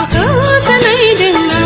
Aku senai dengan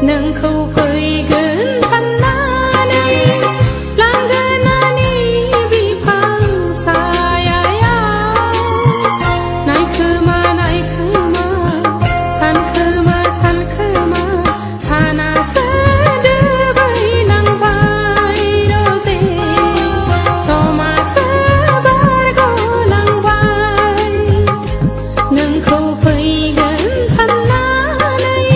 नोंखौ फैगोन साननानै लांगोनानि बिफां सायायाव नायखोमा नायखोमा सानखोमा सानखोमा सानासो दोबैलांबाय रजे समासो बारग'लांबाय नोंखौ फैगोन साननानै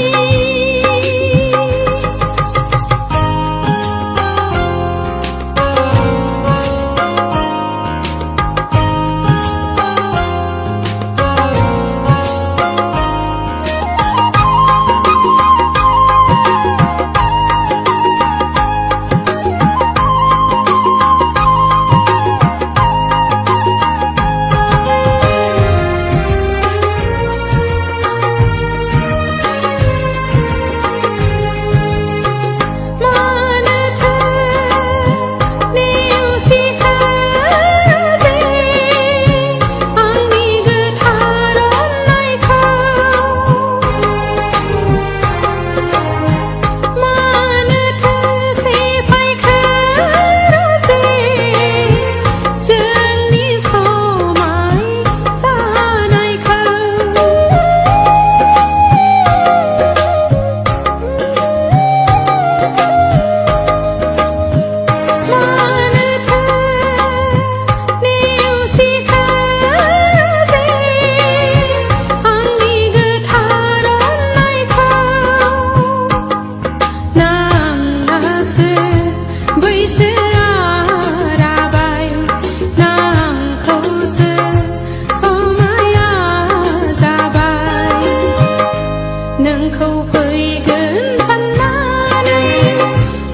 नोंखौ फैगोन साननानै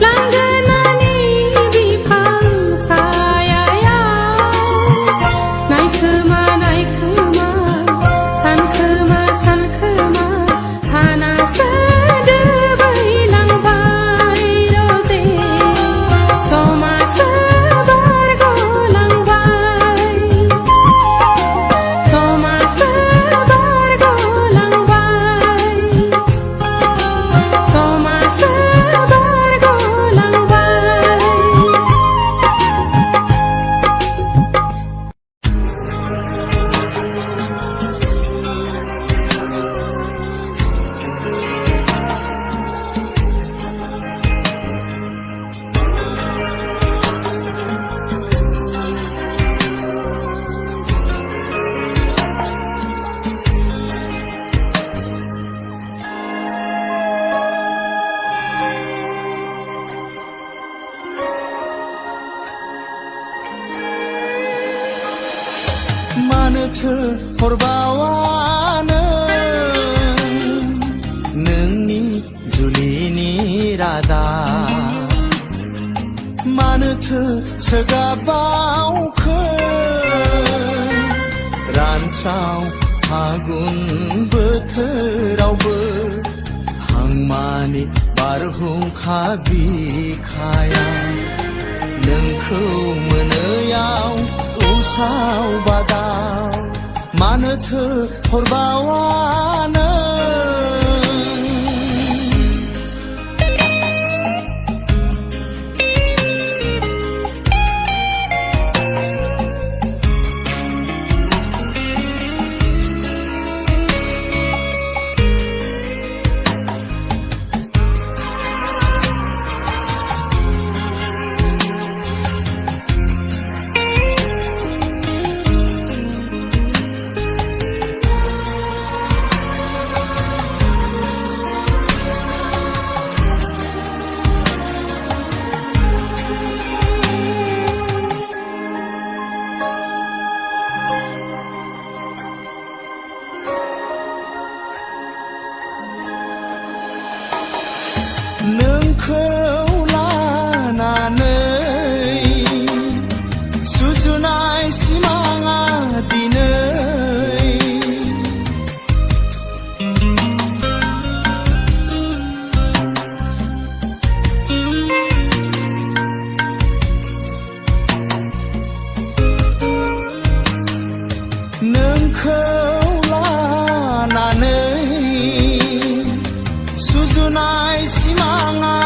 लांगोनानि बिफां सायायाव नायखोमा नायखोमा सानखोमा सानखोमा सानासो दोबैलांबाय रजे समासो बारग'लांबाय समासो बारग'लांबाय समासो बारग'लांबाय मानोथो हरबावानो नोंनि जुलिनि रादाब मानोथो सोगाबावखो रानस्राव फागुन बोथोरावबो हांमानि बारहुंखा बिखाया नोंखौ मोनैयाव उसाव बादाव मानोथो हरबावानो साननाय सिमाङा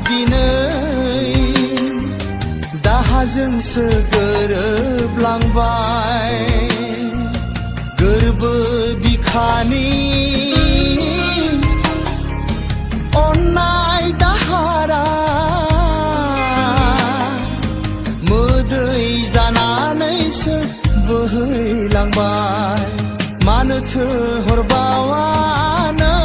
दिनै दाहाजोंसो गोरोबलांबाय गोरबो बिखानि अन्नाय दाहारा मोदै जानानैसो बोहैलांबाय मानोथो हरबावा नों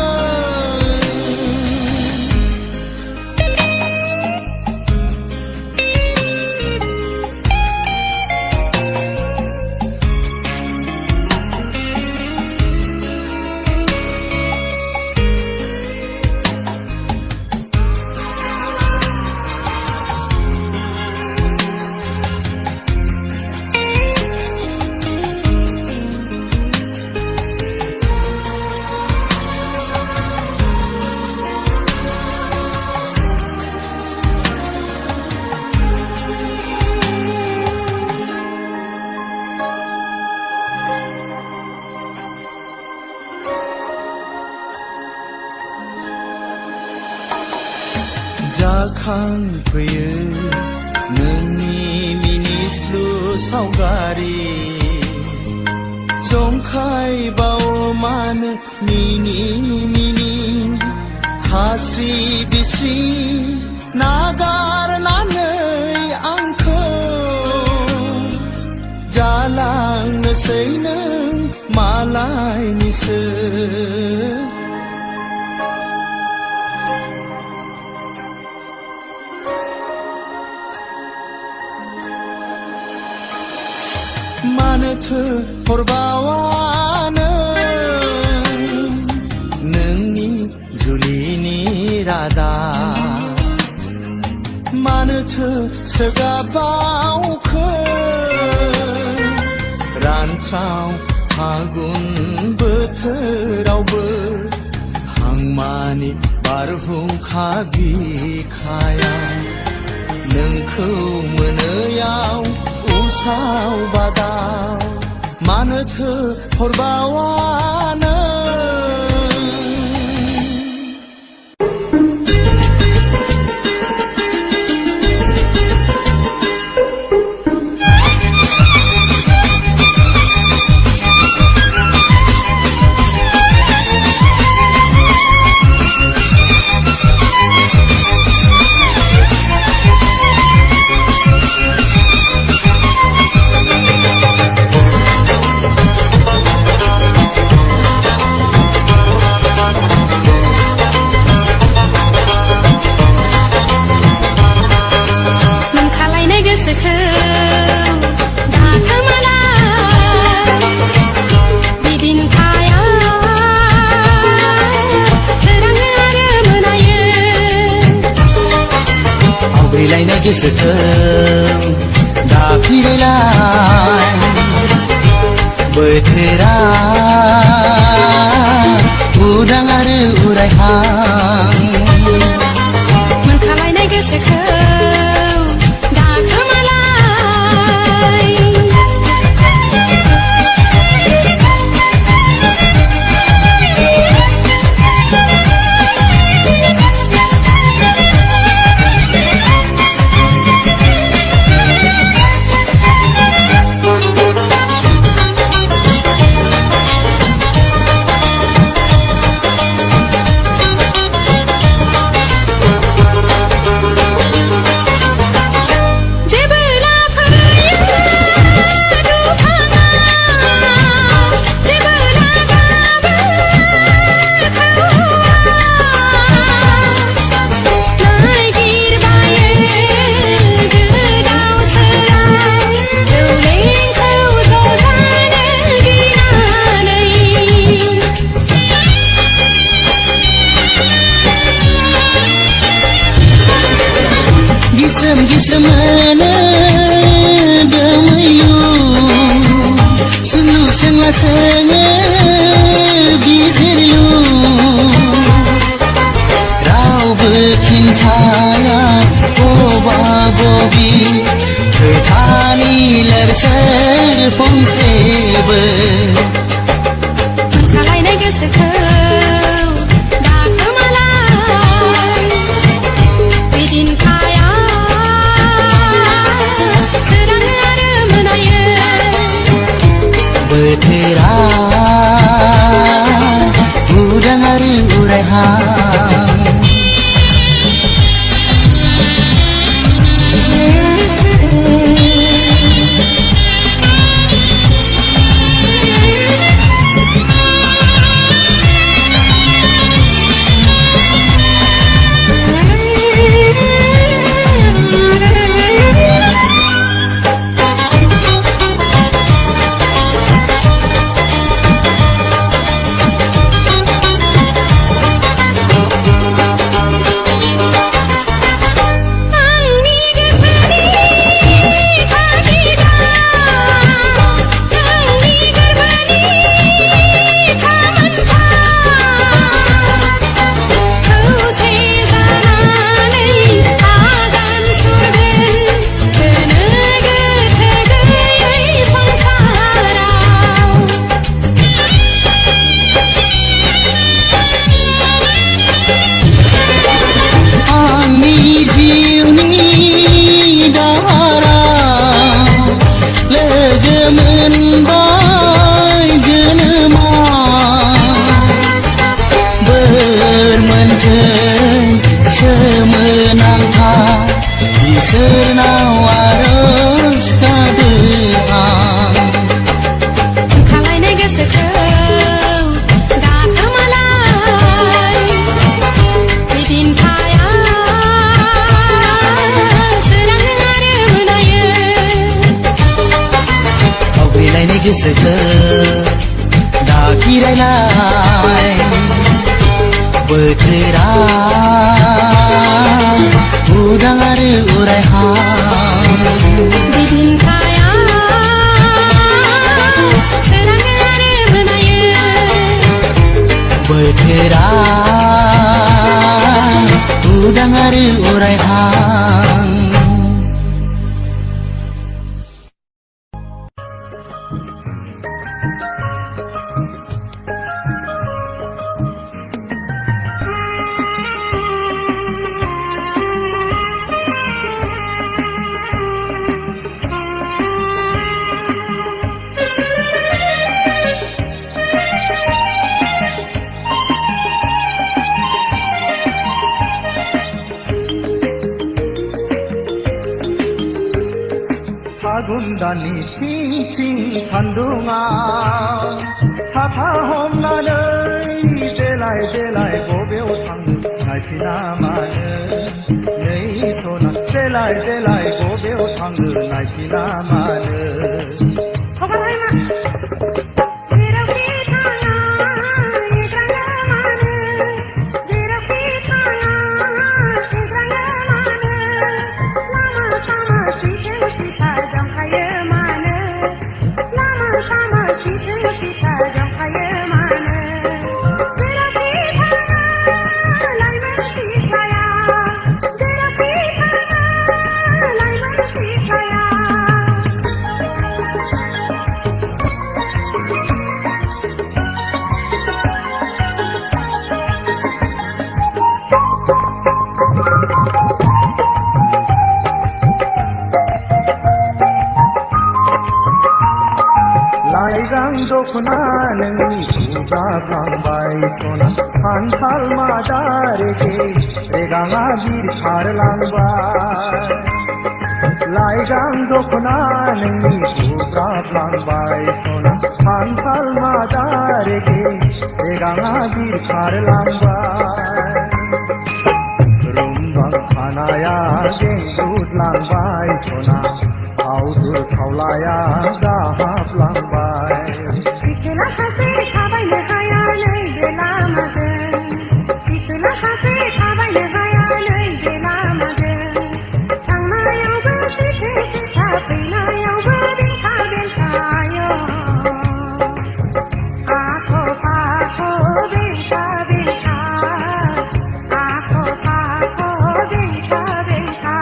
जाखांफैयो नोंनि मिनिस्लु सावगारि जंखायबावो मानो मिनि मिनि खास्रि बिस्रि नागारनानै आंखौ जालांनोसै नों मालायनिसो मानोथो हरबावा नों नोंनि जुलिनि रादा मानोथो सोगाबावखो रानस्राव फागुन बोथोरावबो हांमानि बारहुंखा बिखाया नोंखौ मोनैयाव उसाव बादाव मानोथो हरबावा नों आवग्रिलायनाय गोसोखौ दाफिरायलाय बोथोरा उदां आरो उरायहां मोनखालायनाय गोसोखौ दाखोमालाय gisramana damayu sulu sengatanya bizirlu rau berkintaya boba bobi ketani lerser pongsebe मोनखालायनाय गोसोखौ दाखोमालाय मोनबाय जोनोमा बोरमोनथों सोमोनांखा इसोरनाव आरज गाबो आं खालायनाय गोसोखौ दाखोमालाय बिदिन्थाया सोराङो आरो मोनायो आवग्रिलायनाय गोसोखौ दाखिरायलाय बोथोरा उदां आरो उरायहां बिदिन्थाया सोराङो आरो मोनायो बोथोरा उदां आरो उरायहां फागुन दाननि थिं थिं सान्दुङा साथा हमनानै देलाय देलाय बबेयाव थाङो नायफिना मानो नै सना देलाय देलाय बबेयाव थाङो नायफिना मानो लाइगां दखना नोंनि बुगाफ्लांबाय सना खान्थाल मादा रेगे रेगाङा बिरखारलांबाय लाइगां दखना नोंनि बुगाफ्लांबाय सना खान्थाल मादा रेगे रेगाङा बिरखारलांबाय रुमबां खानाया गेंगुदलांबाय सना आवदुर खावलाया जाहाबलांबाय सिखोला सासे थाबायनो हाया नैबे लामाजों सिखोला सासे थाबायनो हाया नैबे लामाजों थांनायावबो सिथे सिथा फैनायावबो बेंथा बेंथायो आख' फाख' बेंथा बेंथा आख' फाख' बेंथा बेंथा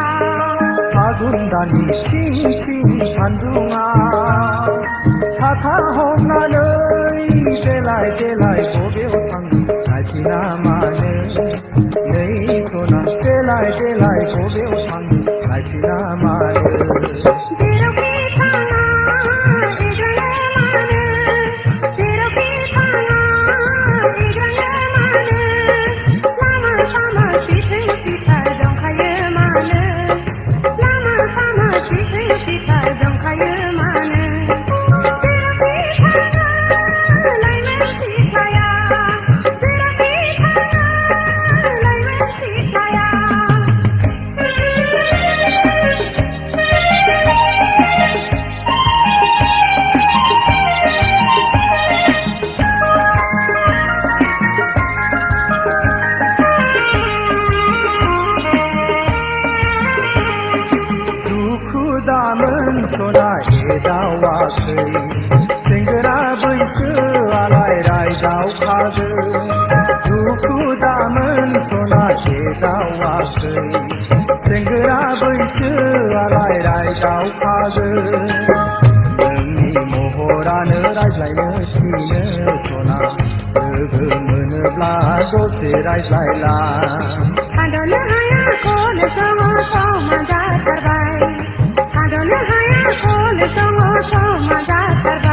फागुन दाननि थिं थिं सान्दुङा साथा हमनानै देलाय देलाय बबेयाव थाङो नायफिना मानो नै सना देलाय देलाय बबेयाव थाङो नायफिना मानो जेरावखि थाङा एग्राङो मानो जेरावखि थाङा एग्राङो मानो लामा सामा सिथै सिथा दंखायो मानो लामा सामा सिथै सिथा दंखायो मानो जेरावखि थाङा लाइमोन सिख्लाया जेरावखि थाङा लाइमोन सिख्लाया दुखु दामोन सना एदावाखै सेंग्रा बैसोआलाय रायदावखागोन दुखु दामोन सना एदावाखै सेंग्रा बैसोआलाय रायदावखागोन नोंनि महरानो रायज्लायनो थिनो सना लोगो मोनोब्ला दसे रायज्लायला थाद'नो हाया खौनो समा जाथारबाय थाद'नो हाया खौनो समा जाथारबाय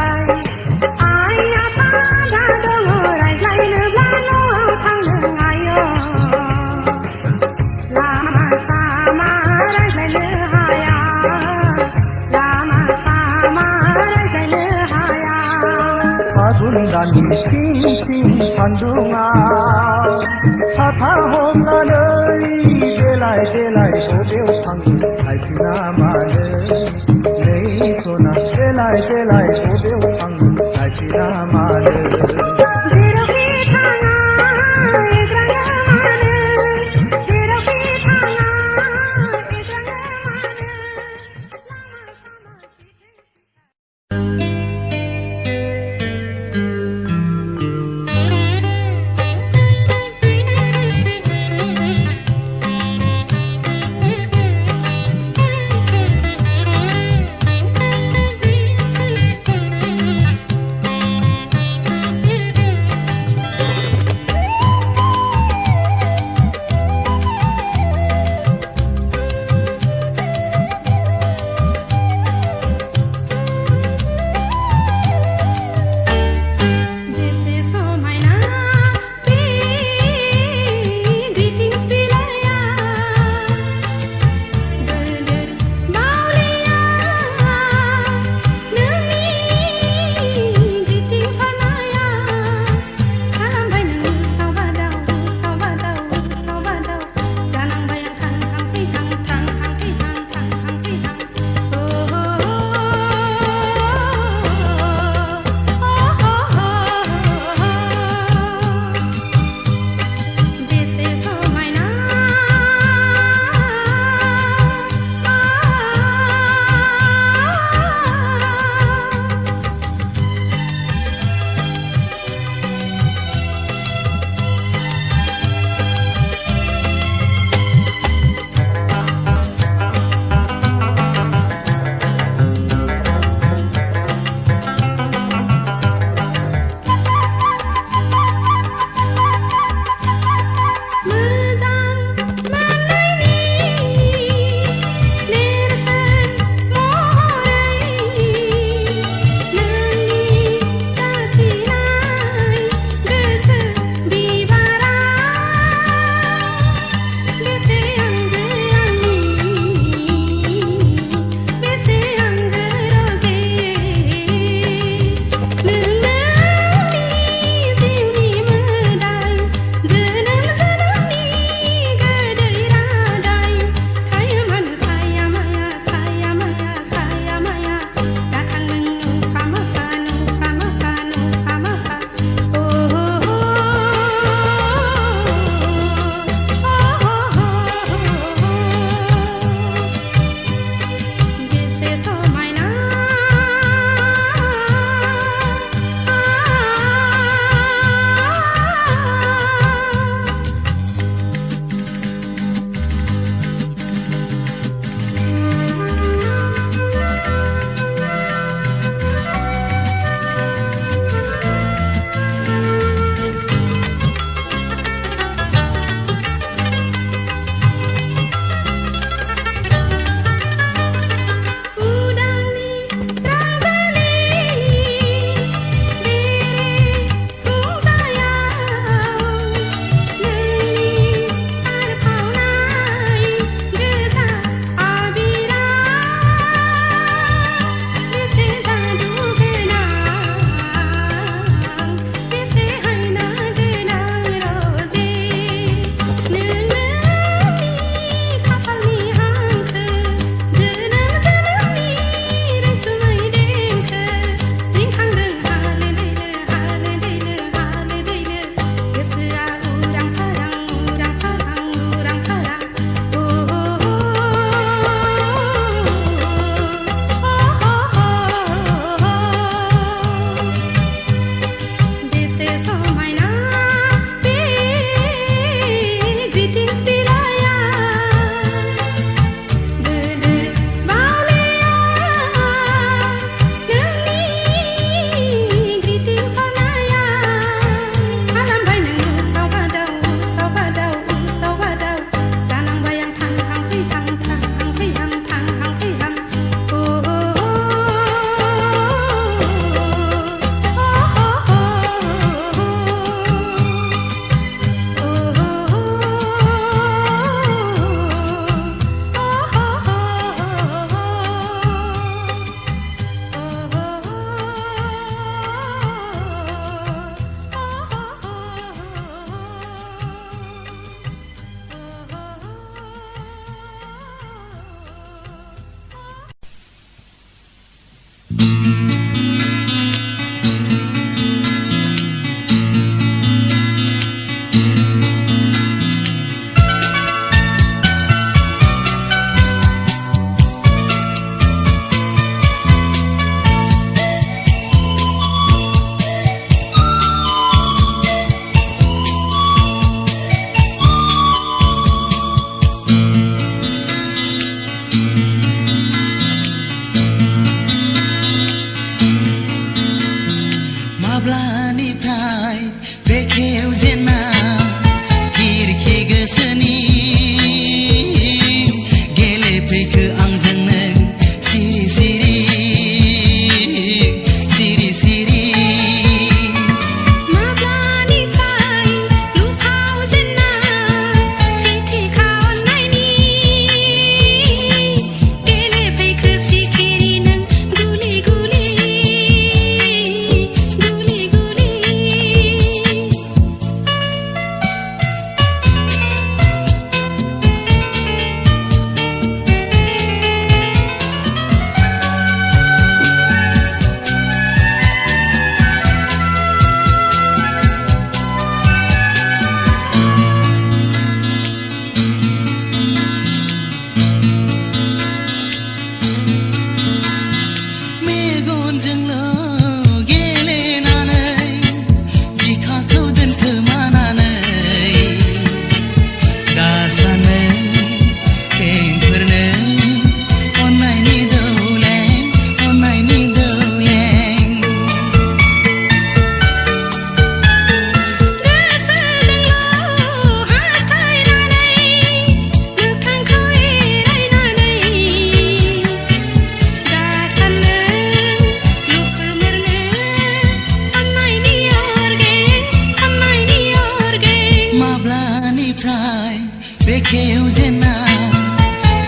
जेना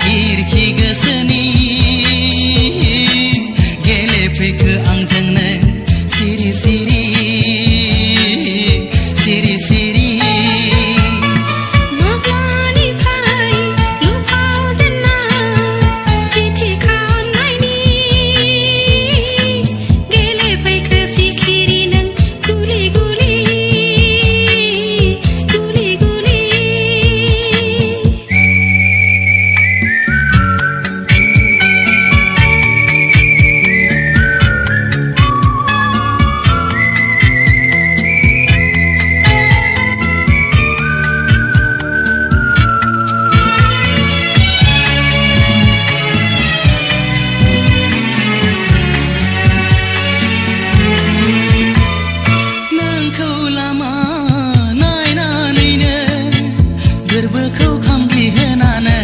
गिरखि गोसोनि गेलेफैखो आंजोंनो सिरि सिरि सिरि सिरि माब्लानिफ्राय लुफाव जेनना बिथि खानायनि गेलेफैखो सिखिरि नों गुलि गुलि गुलि गुलि नोंखौ लामा नायनानैनो गोरबोखौ खामग्लिहोनानै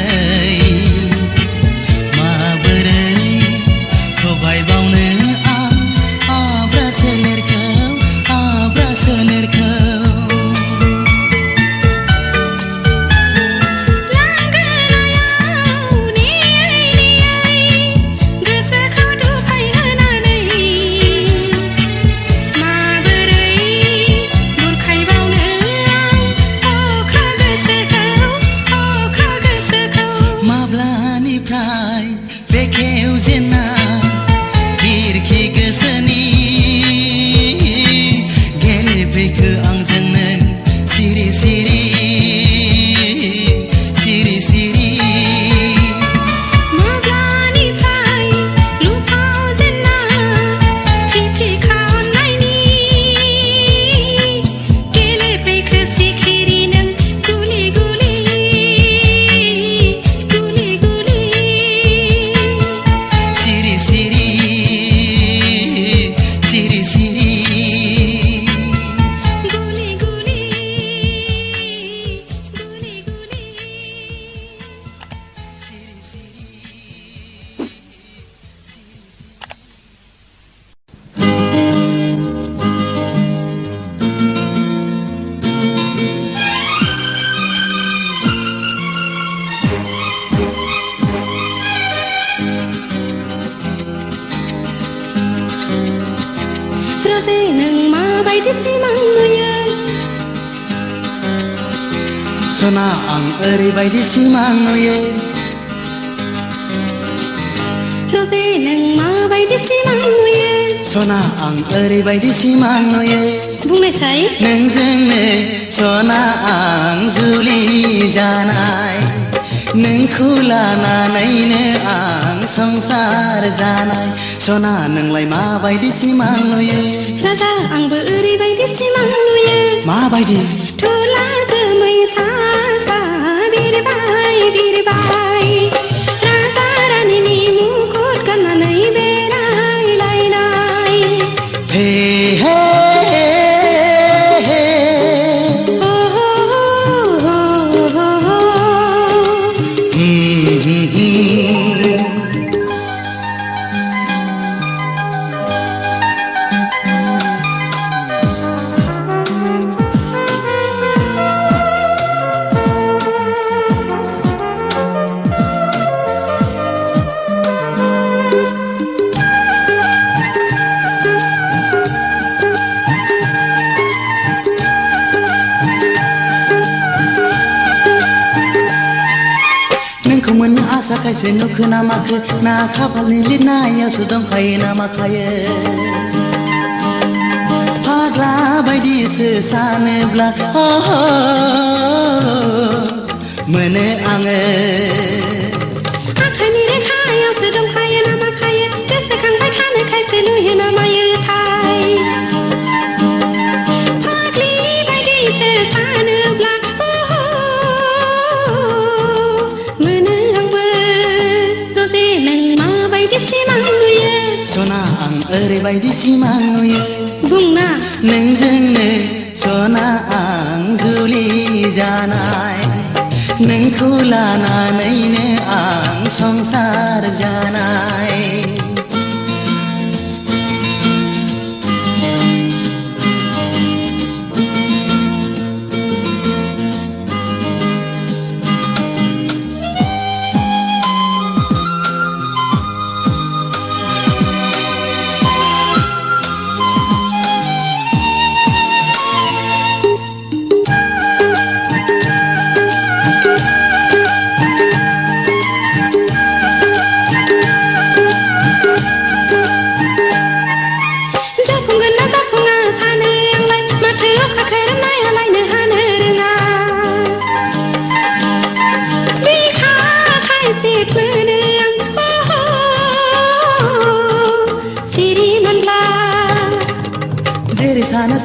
माबोरै थगायबावनो आं आब्रा सोलेरखौ लांगोनायाव नेयै नेयै गोसोखौ दुफायहोनानै माबोरै बुरखायबावनो आं अख्रा गोसोखौ माब्लानिफ्राय बेखेव जेना गिरखि गोसोनि गेलेफैखो आंजोंनो सिरि सिरि सिरि सिरि माब्लानिफ्राय लुफाव जेनना बिथि खानायनि गेलेफैखो सिखिरि नों गुलि गुलि गुलि गुलि सिरि सिरि सिरि सिरि गुलि गुलि गुलि गुलि सिरि सिरि रजे नों माबायदि सिमां नुयो सना आं ओरैबायदि सिमां नुयो रजे नों माबायदि सिमां नुयो सना आं ओरैबायदि सिमां नुयो बुंनायसाय नोंजोंनो सना आं जुलि जानाय नोंखौ लानानैनो आं संसार जानाय सना नोंलाय माबायदि सिमां नुयो राजा आंबो ओरैबायदि सिमां नुयो माबायदि थुला जोमै सा सा बिरबाय बिरबाय राजा रानीनि मुकुट गाननानै बेरायलायनाय हे हे हे हो हो हो हो हो नोंखौ मोननो आसा खायसे नुखो ना माखो ना खाफालनि लिरनायावसो दंखायो ना माखायो फाग्ला बायदिसो सानोब्ला मोनो आङो आखाइनि रेखायावसो दंखायो ना माखायो गोसोखांबाय थानो खायसे नुयो ना मायोथाय फाग्लि बायदिसो सानोब्ला मोनो आंबो रजे नों माबायदि सिमां नुयो सना आं ओरैबायदि सिमां नुयो बुंना नोंजोंनो सना आं जुलि जानाय नोंखौ लानानैनो आं संसार जानाय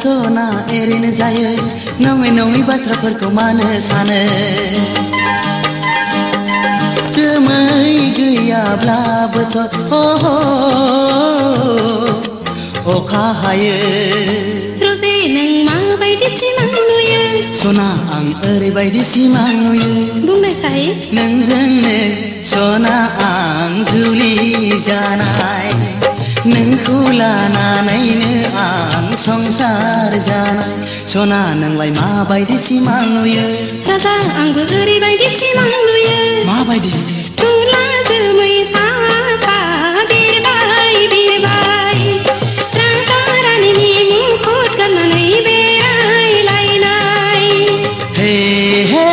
सना एरैनो जायो नङै नङै बाथ्राफोरखौ मानो सानो जोमै गैयाब्लाबोथ' अखा हायो रजे नों माबायदि सिमां नुयो सना आं ओरैबायदि सिमां नुयो बुंनायसाय नोंजोंनो सना आं जुलि जानाय नोंखौ लानानैनो आं संसार जानाय सना नोंलाय माबायदि सिमां नुयो राजा आंबो ओरैबायदि सिमां नुयो माबायदि तुला जोमै सा सा बिरबाय बिरबाय राजा रानीनि मुकुट गाननानै बेरायलायनाय हे हे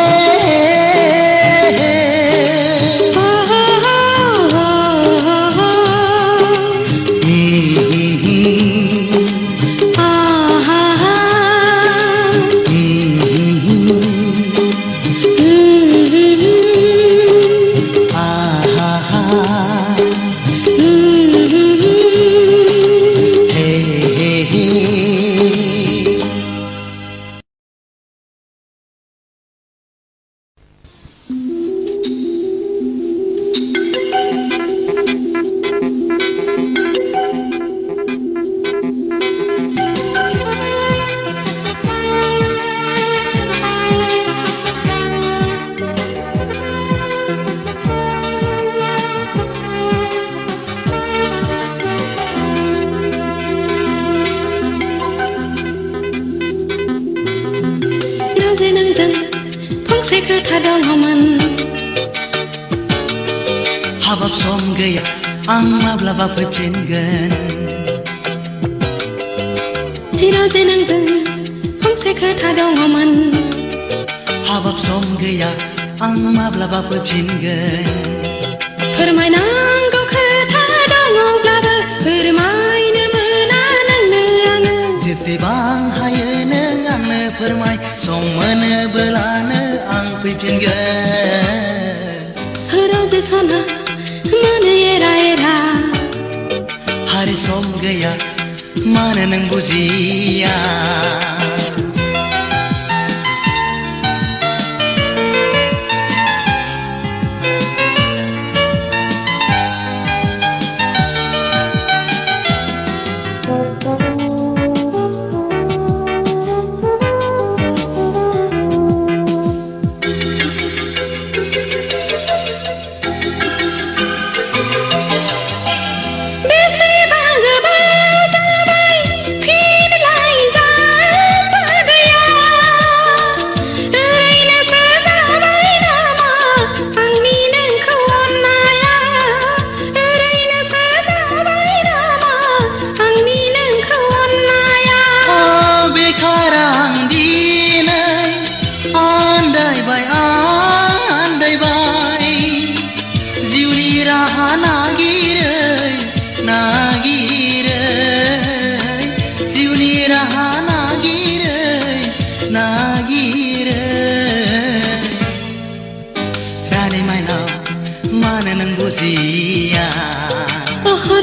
हाबाब सम गैया आं माब्लाबा फैफिनगोन हिराजे नोंजों फंसे खोथा दङमोन हाबाब सम गैया आं माब्लाबा फैफिनगोन फोरमायनांगौ खोथा दङब्लाबो फोरमायनो मोना नोंनो आङो जेसेबां हायो नों आंनो फोरमाय सम मोनोब्लानो आं फैफिनगोन राजे सना मानो एरा एरा हारि सम गैया मानो नों बुजिया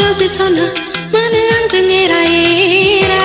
राजे सना मानो आंजों एरा एरा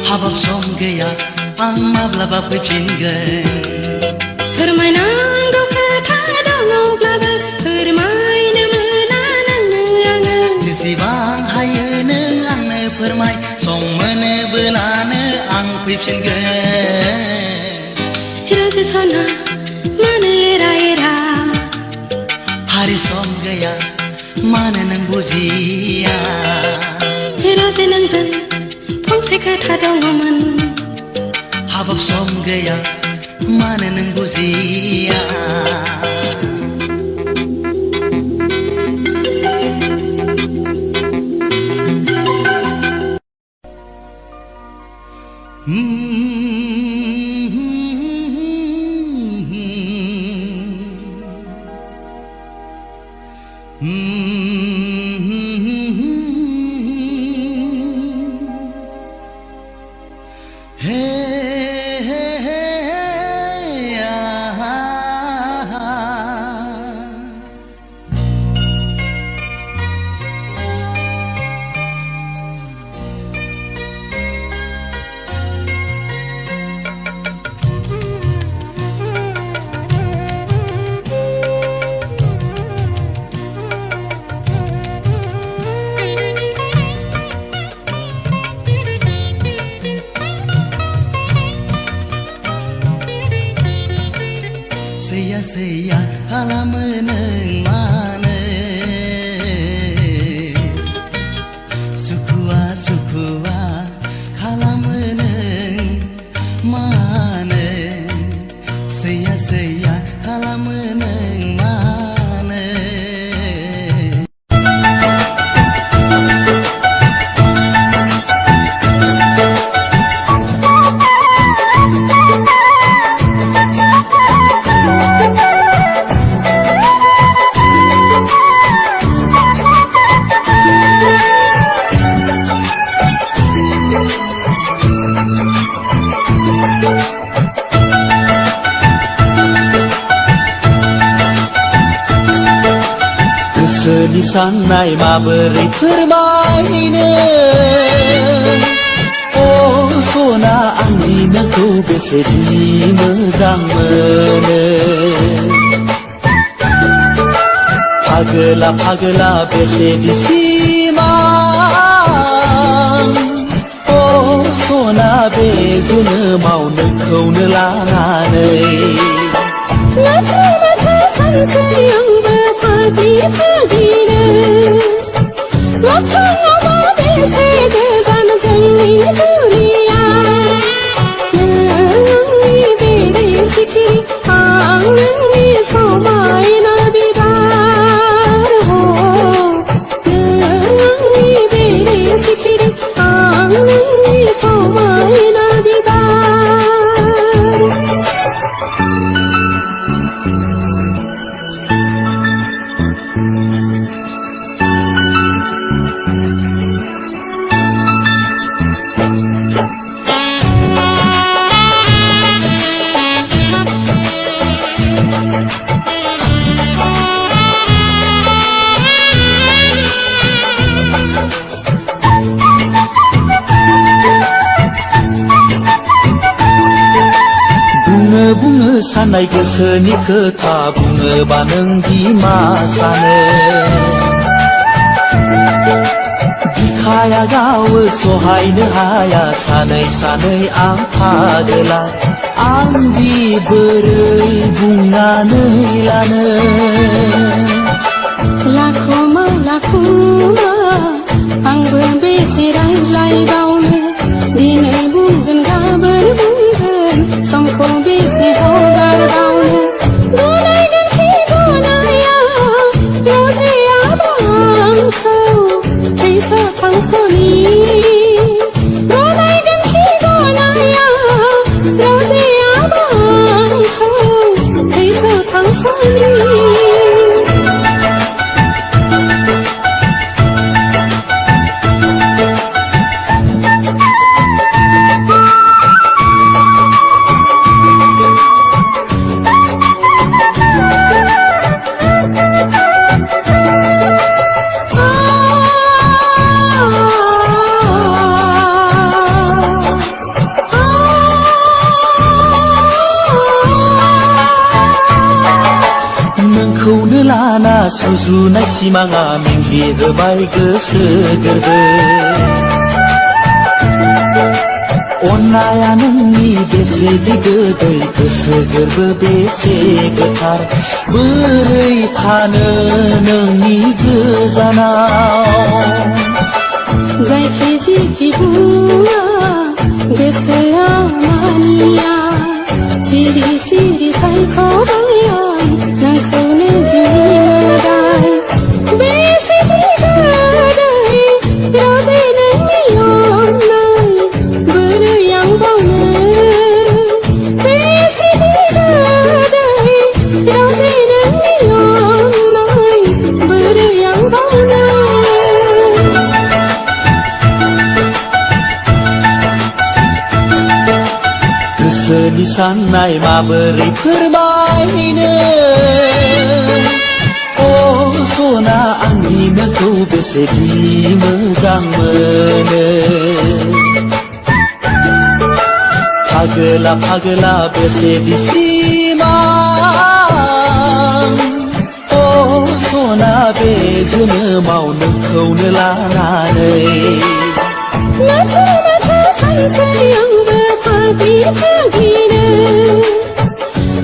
हाबाब सम गैया आं माब्लाबा फैफिनगोन फोरमायनांगौ खोथा सम मोनोब्लानो आं फैफिनगोन रोजे सना मानो एरा एरा हारि सम गैया मानो नों बुजिया रोजे नोंजों फंसे खोथा दङमोन हाबाब सम गैया मानो नों बुजिया सैया सैया खालामो नों मानो सुखुआ सुखुआ खालामो नों मानो सैया सैया खालामो नों मानो गोसोनि साननाय माबोरै फोरमायनो अ सना आंनि नोंखौ बेसेदि मोजां मोनो फागोला फागोला बेसेदि सिमां अ सना बे जोनोमाव नोंखौनो लानानै नाथाय नाथाय सानसे आंबो फागि फागिनो नाथाय नामा बेसे गोजान जोंनि दुनिया नोंनि बेरे सिखिरि आं नोंनि समायना बिबार हो नोंनि बेरे सिखिरि आं नोंनि समायना बिबार बुङो साननाय गोसोनि खोथा बुङोबा नोंदि मा सानो बिखाया गावो सहायनो हाया सानै सानै आं फागोला आंदि बोरै बुंनानै लानो लाखुमा लाखुमा आंबो बेसे रायज्लायबावनो दिनै बुंगोन गाबोन बुंगोन समखौ बेसे हगारबावनो गनायगोन खि गनाया लजायाबा आंखौ थैस' थांस'नि गनायगोन खि गनाया लजायाबा आंखौ थैस' थांस'नि नोंखौनो लाना सुजुनाय सिमाङा मिंग्लिहोबाय गोसो गोरबो बेसेदि गोदै गोसो गोरबो बेसे गोथार बोरै थानो नोंनि गोजानाव जायखि जिखि बुङा गोसोआ मानिया सिरि सिरि सायख'बाय आं नोंखौनो जिउनि मोदाय बेसेदि गोदै रावबो नोंनि अननाय बोरै आं बावनो बेसेदि गोदै रावबो नोंनि अननाय बोरै आं बावनो गोसोनि साननाय माबोरै फोरमायनो अ सना आंनि नोंखौ बेसेदि मोजां मोनो फागोला फागोला बेसेदि सिमां अ सना बे जोनोमाव नोंखौनो लानानै माथो माथो सानसै आंबो फागि फागिनो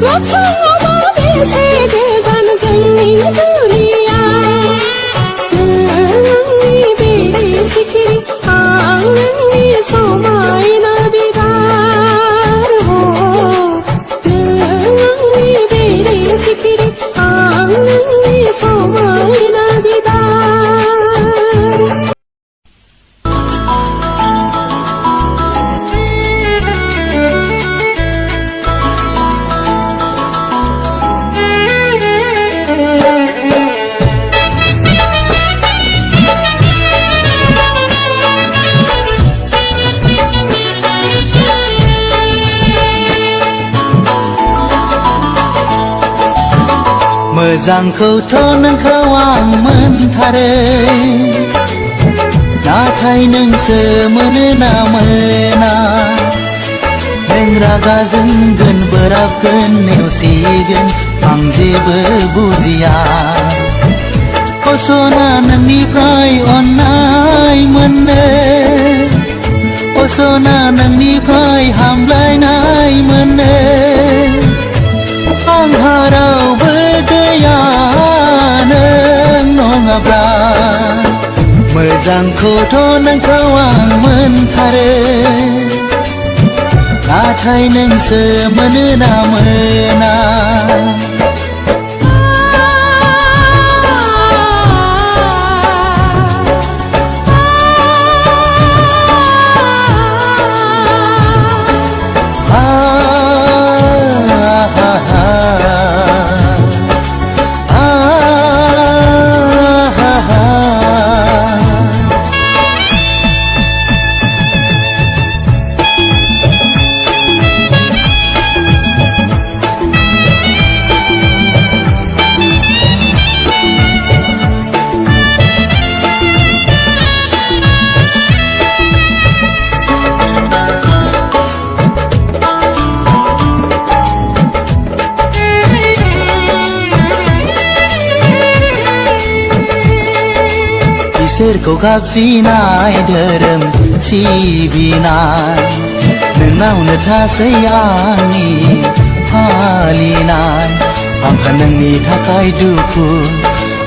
मोखाङावबा बेसे गोजान जोंनि जुरिया नोंनि बे सिखिरि आं नोंनि समायना बिबार नोंनि बे सिखिरि आं नोंनि समायना बिबार मोजांखौथ' नोंखौ आं मोनथारो नाथाय नोंसो मोनो ना मोना नों रागा जोंगोन बोराबगोन नेवसिगोन आं जेबो बुजिया अ सना नोंनिफ्राय अननाय मोनो अ सना नोंनिफ्राय हामलायनाय मोनो आंहा रावबो गैया नों नङाब्ला मोजांखौथ' नोंखौ आं मोनथारो नाथाय नोंसो मोनो ना मोना इसोरखौ गाबज्रिनाय धोरोम सिबिनाय नोंनावनो थासै आंनि फालिनाय आंहा नोंनि थाखाय दुखु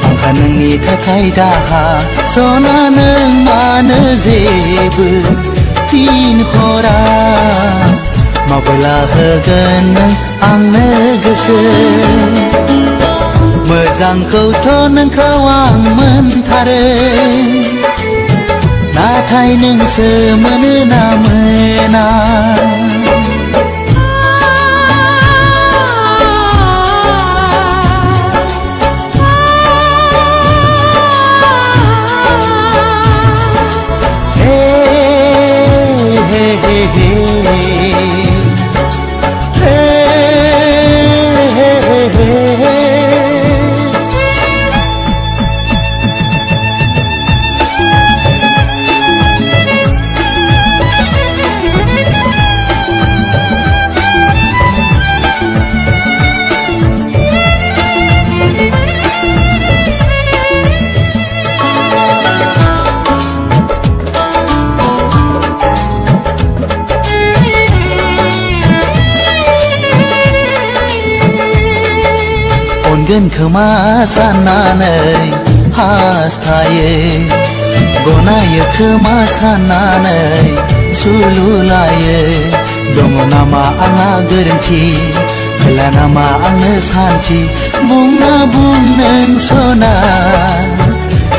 आंहा नोंनि थाखाय दाहा सना नों मानो जेबो फिनहरा माबोला होगोन नों आंनो गोसो मोजांखौथ' नोंखौ आं मोनथारो नाथाय नोंसो मोनो ना मोना हे हे हे हे मोनगोन खोमा साननानै हास्थायो गनायो खोमा साननानै सुलु लायो दङ नामा आंहा गोरोन्थि होला नामा आंनो सान्थि बुंना बुं नों सना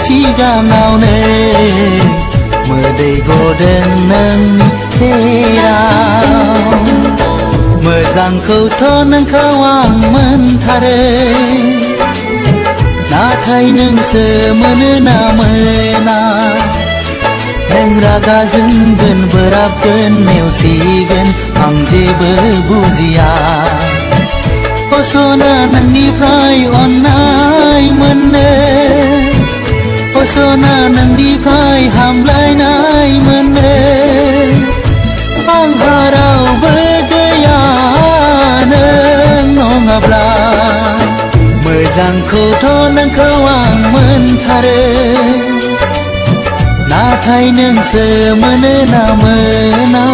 सिगाङावनो मोदै गदों नोंनि सेराव मोजांखौथ' नोंखौ आं मोनथारो नाथाय नोंसो मोनो ना मोना नों रागा जोंगोन बोराबगोन नेवसिगोन आं जेबो बुजिया सना नोंनिफ्राय अननाय मोनो सना नोंनिफ्राय हामलायनाय मोनो आंहा रावबो गैया नों नङाब्ला मोजांखौथ' नोंखौ आं मोनथारो नाथाय नोंसो मोनो ना मोना